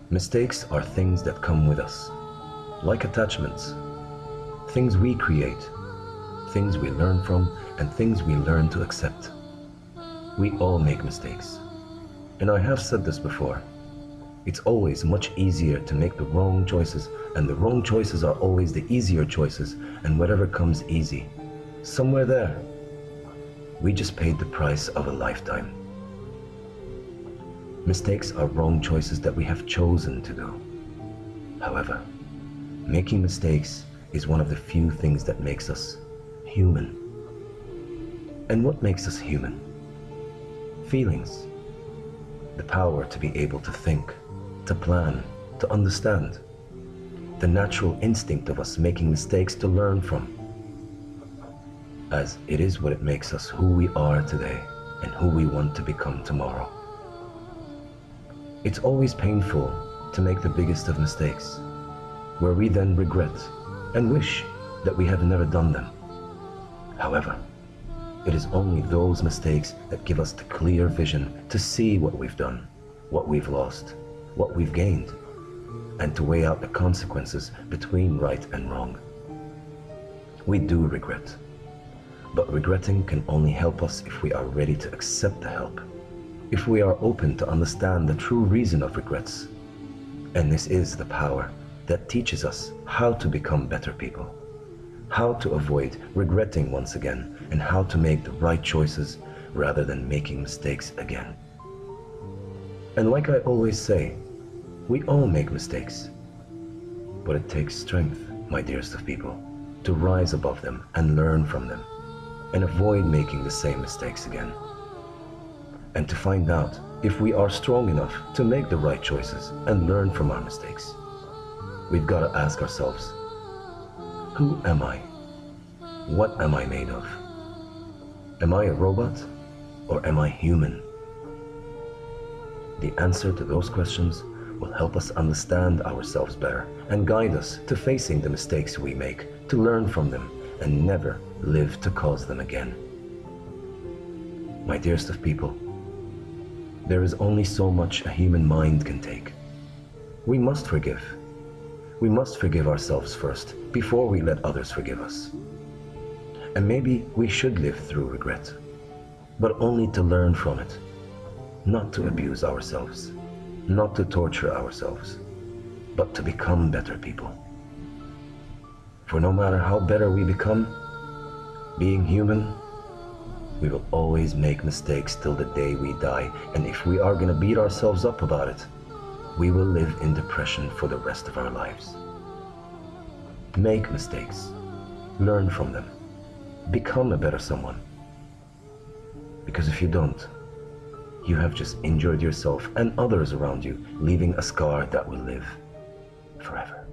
Mistakes are things that come with us, like attachments, things we create, things we learn from, and things we learn to accept. We all make mistakes. And I have said this before. It's always much easier to make the wrong choices, and the wrong choices are always the easier choices, and whatever comes easy. Somewhere there, we just paid the price of a lifetime. Mistakes are wrong choices that we have chosen to do. However, making mistakes is one of the few things that makes us human. And what makes us human? Feelings. The power to be able to think, to plan, to understand. The natural instinct of us making mistakes to learn from. As it is what makes us who we are today and who we want to become tomorrow. It's always painful to make the biggest of mistakes, where we then regret and wish that we had never done them. However, it is only those mistakes that give us the clear vision to see what we've done, what we've lost, what we've gained, and to weigh out the consequences between right and wrong. We do regret, but regretting can only help us if we are ready to accept the help, if we are open to understand the true reason of regrets. And this is the power that teaches us how to become better people, how to avoid regretting once again, and how to make the right choices rather than making mistakes again. And like I always say, we all make mistakes, but it takes strength, my dearest of people, to rise above them and learn from them, and avoid making the same mistakes again. And to find out if we are strong enough to make the right choices and learn from our mistakes, we've got to ask ourselves, who am I? What am I made of? Am I a robot or am I human? The answer to those questions will help us understand ourselves better and guide us to facing the mistakes we make, to learn from them and never live to cause them again. My dearest of people, there is only so much a human mind can take. We must forgive. We must forgive ourselves first before we let others forgive us. And maybe we should live through regret, but only to learn from it, not to abuse ourselves, not to torture ourselves, but to become better people. For no matter how better we become, being human, we will always make mistakes till the day we die, and if we are going to beat ourselves up about it, we will live in depression for the rest of our lives. Make mistakes, learn from them, become a better someone. Because if you don't, you have just injured yourself and others around you, leaving a scar that will live forever.